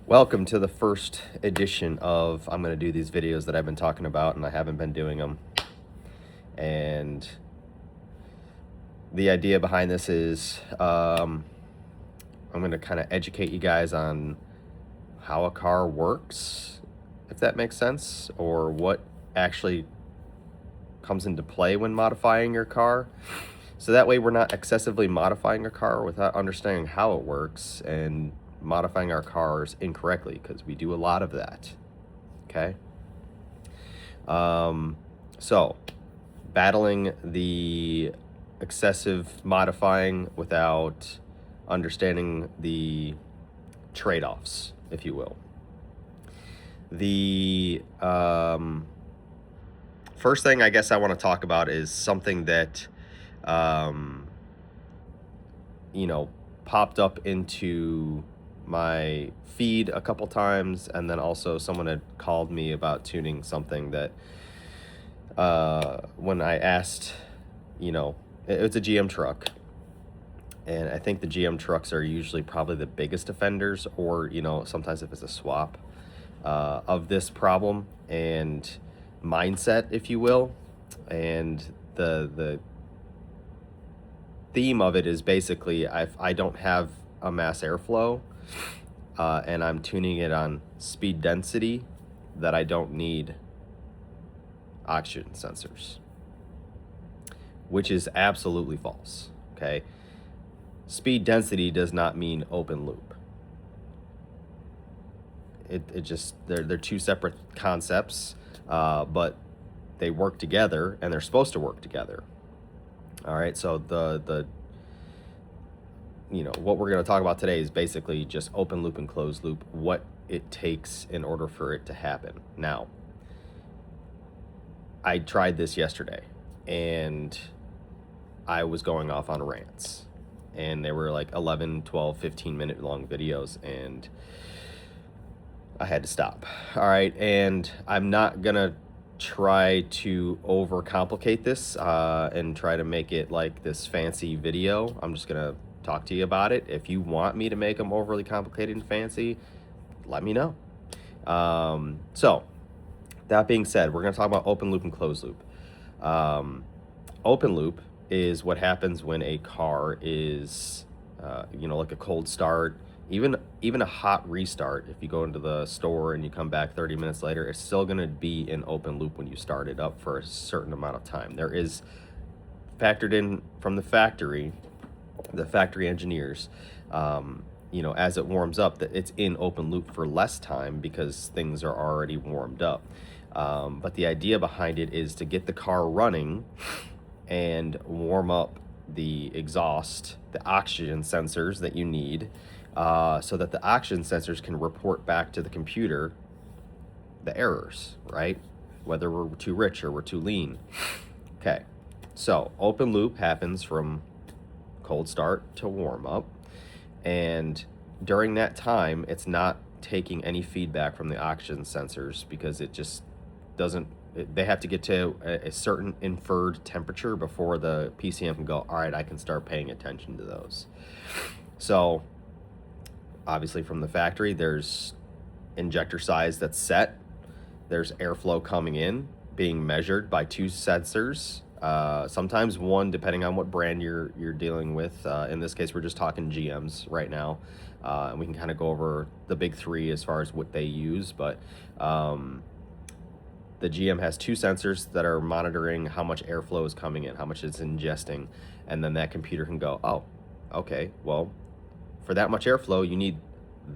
Welcome to the first edition of I'm going to do these videos that I've been talking about and I haven't been doing them. And the idea behind this is I'm going to kind of educate you guys on how a car works, if that makes sense, or what actually comes into play when modifying your car. So that way we're not excessively modifying a car without understanding how it works and modifying our cars incorrectly, because we do a lot of that. Okay. So battling the excessive modifying without understanding the trade-offs, if you will. The first thing I guess I want to talk about is something that popped up into my feed a couple times, and then also someone had called me about tuning something that when I asked, it's a GM truck, and I think the GM trucks are usually probably the biggest offenders, or sometimes if it's a swap of this problem and mindset, if you will. And the theme of it is basically I don't have a mass airflow, and I'm tuning it on speed density, that I don't need oxygen sensors, which is absolutely false. Okay, speed density does not mean open loop. It just, they're two separate concepts, but they work together, and they're supposed to work together. All right, so the what we're going to talk about today is basically just open loop and closed loop, what it takes in order for it to happen. Now, I tried this yesterday, and I was going off on rants, and they were like 11, 12, 15 minute long videos, and I had to stop. All right, and I'm not going to try to overcomplicate this and try to make it like this fancy video. I'm just going to talk to you about it. If you want me to make them overly complicated and fancy, let me know. So that being said, we're going to talk about open loop and closed loop. Open loop is what happens when a car is, like a cold start, even a hot restart. If you go into the store and you come back 30 minutes later, it's still going to be in open loop when you start it up for a certain amount of time. There is factored in from the factory engineers, as it warms up, that it's in open loop for less time because things are already warmed up. But the idea behind it is to get the car running and warm up the exhaust, the oxygen sensors that you need, so that the oxygen sensors can report back to the computer the errors, right? Whether we're too rich or we're too lean. Okay, so open loop happens from cold start to warm up, and during that time it's not taking any feedback from the oxygen sensors, because it just doesn't, they have to get to a certain inferred temperature before the PCM can go, all right, I can start paying attention to those. So obviously from the factory, there's injector size that's set, there's airflow coming in being measured by two sensors, sometimes one, depending on what brand you're dealing with. In this case, we're just talking GMs right now, and we can kind of go over the big three as far as what they use. But the GM has two sensors that are monitoring how much airflow is coming in, how much it's ingesting, and then that computer can go, oh, okay, well, for that much airflow, you need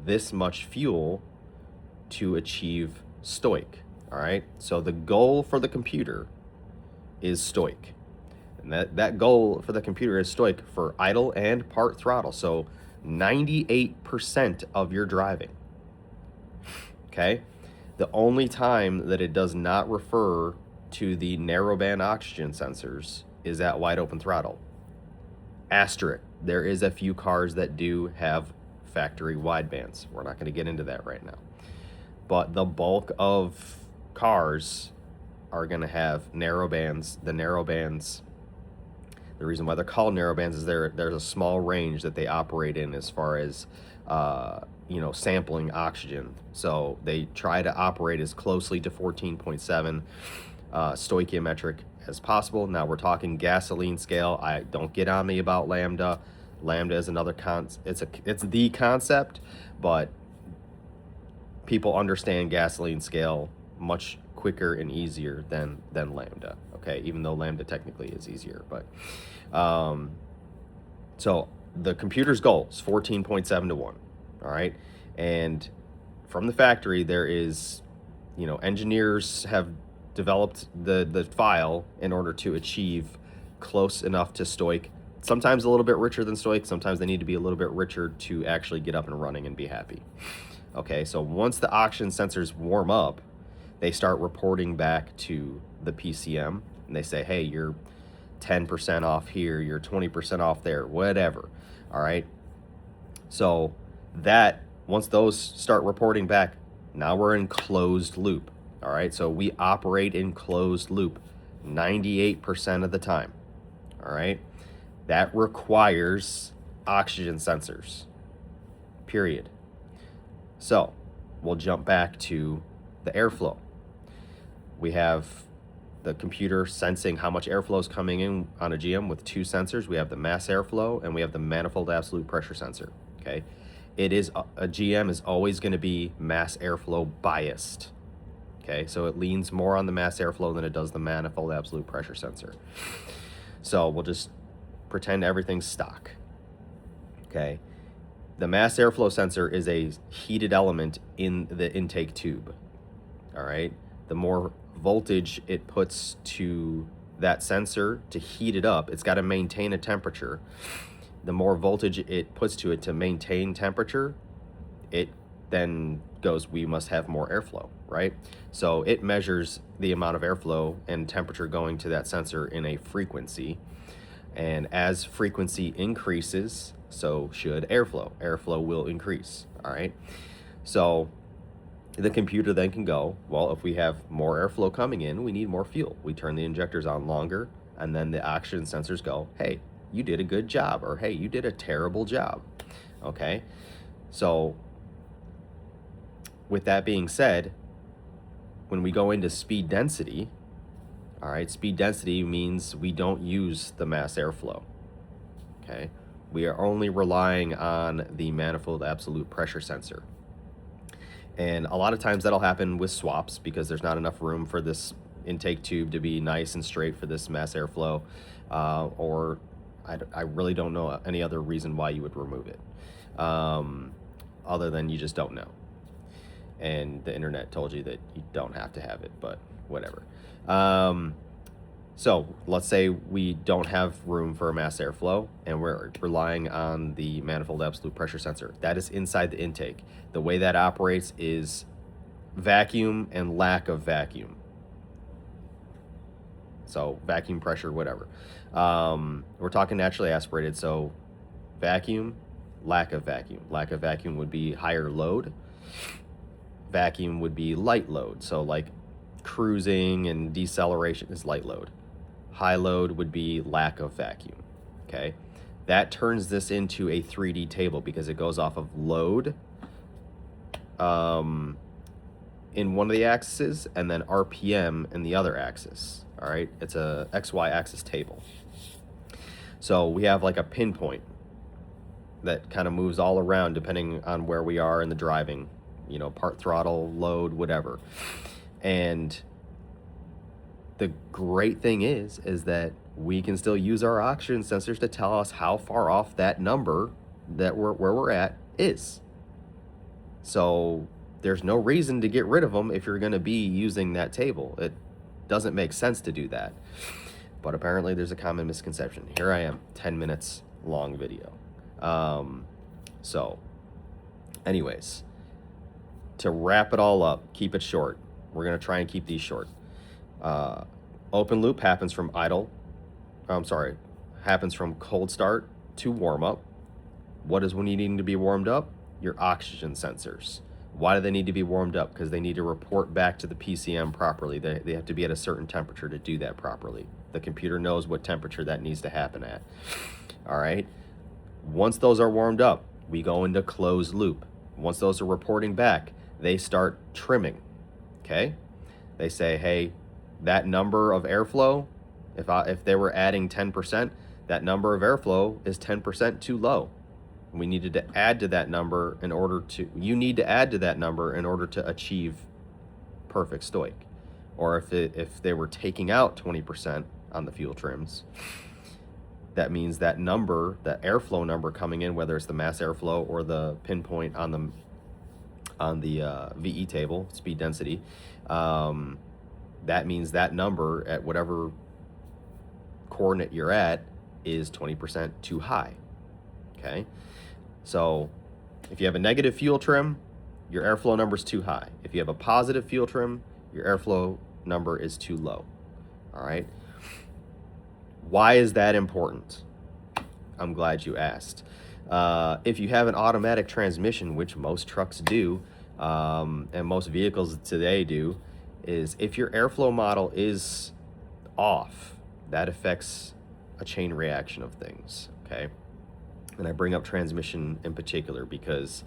this much fuel to achieve stoich. All right, so the goal for the computer is stoich, and that goal for the computer is stoich for idle and part throttle, so 98% of your driving. Okay, the only time that it does not refer to the narrowband oxygen sensors is at wide open throttle. Asterisk, there is a few cars that do have factory widebands. We're not going to get into that right now, but the bulk of cars are going to have narrow bands. The narrow bands, the reason why they're called narrow bands is there's a small range that they operate in as far as sampling oxygen. So they try to operate as closely to 14.7 stoichiometric as possible. Now we're talking gasoline scale. I don't get on me about lambda. Lambda is another it's the concept, but people understand gasoline scale much quicker and easier than lambda. Okay, even though lambda technically is easier, but so the computer's goal is 14.7 to 1. All right, and from the factory there is, engineers have developed the file in order to achieve close enough to stoich. Sometimes a little bit richer than stoich. Sometimes they need to be a little bit richer to actually get up and running and be happy. Okay, so once the oxygen sensors warm up, they start reporting back to the PCM, and they say, hey, you're 10% off here, you're 20% off there, whatever. All right, so that once those start reporting back, now we're in closed loop. All right, so we operate in closed loop 98% of the time. All right, that requires oxygen sensors, period. So we'll jump back to the airflow. We have the computer sensing how much airflow is coming in on a GM with two sensors. We have the mass airflow and we have the manifold absolute pressure sensor. Okay, it is a GM is always going to be mass airflow biased. Okay, so it leans more on the mass airflow than it does the manifold absolute pressure sensor. So we'll just pretend everything's stock. Okay, the mass airflow sensor is a heated element in the intake tube. All right, the more voltage it puts to that sensor to heat it up, it's got to maintain a temperature. The more voltage it puts to it to maintain temperature, it then goes, we must have more airflow, right? So it measures the amount of airflow and temperature going to that sensor in a frequency. And as frequency increases, so should airflow. Airflow will increase, all right? So the computer then can go, well, if we have more airflow coming in, we need more fuel. We turn the injectors on longer, and then the oxygen sensors go, hey, you did a good job, or hey, you did a terrible job, okay? So with that being said, when we go into speed density, all right, speed density means we don't use the mass airflow, okay? We are only relying on the manifold absolute pressure sensor. And a lot of times that'll happen with swaps because there's not enough room for this intake tube to be nice and straight for this mass airflow, or I really don't know any other reason why you would remove it, other than you just don't know. And the internet told you that you don't have to have it, but whatever. So let's say we don't have room for a mass airflow and we're relying on the manifold absolute pressure sensor. That is inside the intake. The way that operates is vacuum and lack of vacuum. So vacuum pressure, whatever. We're talking naturally aspirated, so vacuum, lack of vacuum. Lack of vacuum would be higher load. Vacuum would be light load. So like cruising and deceleration is light load. High load would be lack of vacuum, okay? That turns this into a 3D table because it goes off of load in one of the axes and then RPM in the other axis, all right? It's a XY axis table. So we have like a pinpoint that kind of moves all around depending on where we are in the driving, part throttle, load, whatever. And the great thing is that we can still use our oxygen sensors to tell us how far off that number that where we're at is. So there's no reason to get rid of them if you're going to be using that table. It doesn't make sense to do that. But apparently there's a common misconception. Here I am, 10 minutes long video. So anyways, to wrap it all up, keep it short. We're going to try and keep these short. Open loop happens from happens from cold start to warm up. What is needing to be warmed up? Your oxygen sensors. Why do they need to be warmed up? Because they need to report back to the PCM properly. They have to be at a certain temperature to do that properly. The computer knows what temperature that needs to happen at. All right. Once those are warmed up, we go into closed loop. Once those are reporting back, they start trimming, okay? They say, hey, that number of airflow, if they were adding 10%, that number of airflow is 10% too low. We needed to add to that number in order to, you need to add to that number in order to achieve perfect stoich. Or if they were taking out 20% on the fuel trims, that means that number, that airflow number coming in, whether it's the mass airflow or the pinpoint on the VE table, speed density, that means that number at whatever coordinate you're at is 20% too high, okay? So if you have a negative fuel trim, your airflow number is too high. If you have a positive fuel trim, your airflow number is too low, all right? Why is that important? I'm glad you asked. If you have an automatic transmission, which most trucks do, and most vehicles today do, is if your airflow model is off, that affects a chain reaction of things, okay? And I bring up transmission in particular because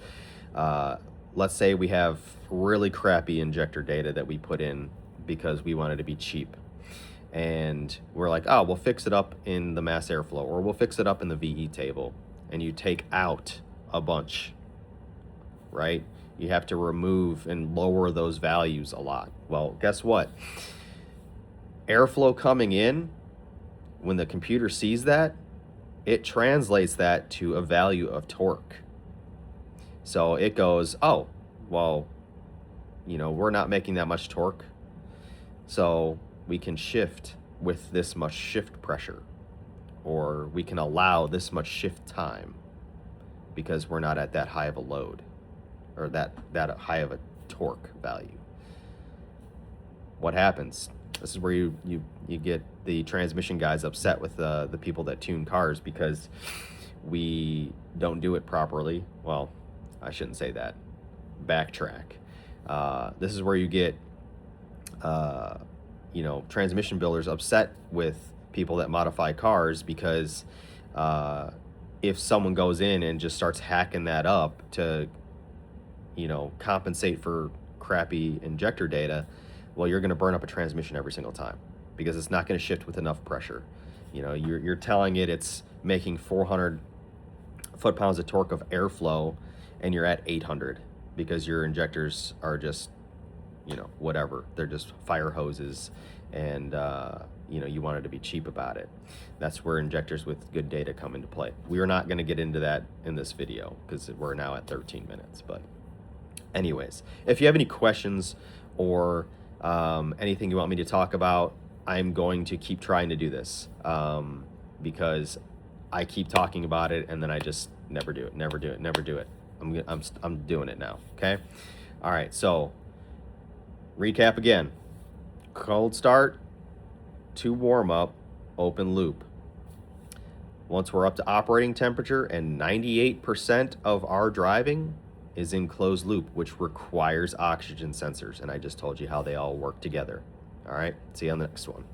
let's say we have really crappy injector data that we put in because we wanted to be cheap. And we're like, oh, we'll fix it up in the mass airflow, or we'll fix it up in the VE table. And you take out a bunch, right? You have to remove and lower those values a lot. Well, guess what? Airflow coming in, when the computer sees that, it translates that to a value of torque. So it goes, oh, well, you know, we're not making that much torque, so we can shift with this much shift pressure, or we can allow this much shift time because we're not at that high of a load or that high of a torque value. What happens? This is where you get the transmission guys upset with the people that tune cars because we don't do it properly. Well, I shouldn't say that. Backtrack. This is where you get transmission builders upset with people that modify cars because if someone goes in and just starts hacking that up to, compensate for crappy injector data, well, you're going to burn up a transmission every single time because it's not going to shift with enough pressure. You're telling it it's making 400 foot-pounds of torque of airflow and you're at 800 because your injectors are just, whatever. They're just fire hoses and, you wanted to be cheap about it. That's where injectors with good data come into play. We are not going to get into that in this video because we're now at 13 minutes. But anyways, if you have any questions or anything you want me to talk about, I'm going to keep trying to do this because I keep talking about it and then I just never do it. I'm doing it now. Okay. All right. So recap again: cold start to warm up, open loop. Once we're up to operating temperature and 98% of our driving is in closed loop, which requires oxygen sensors. And I just told you how they all work together. All right. See you on the next one.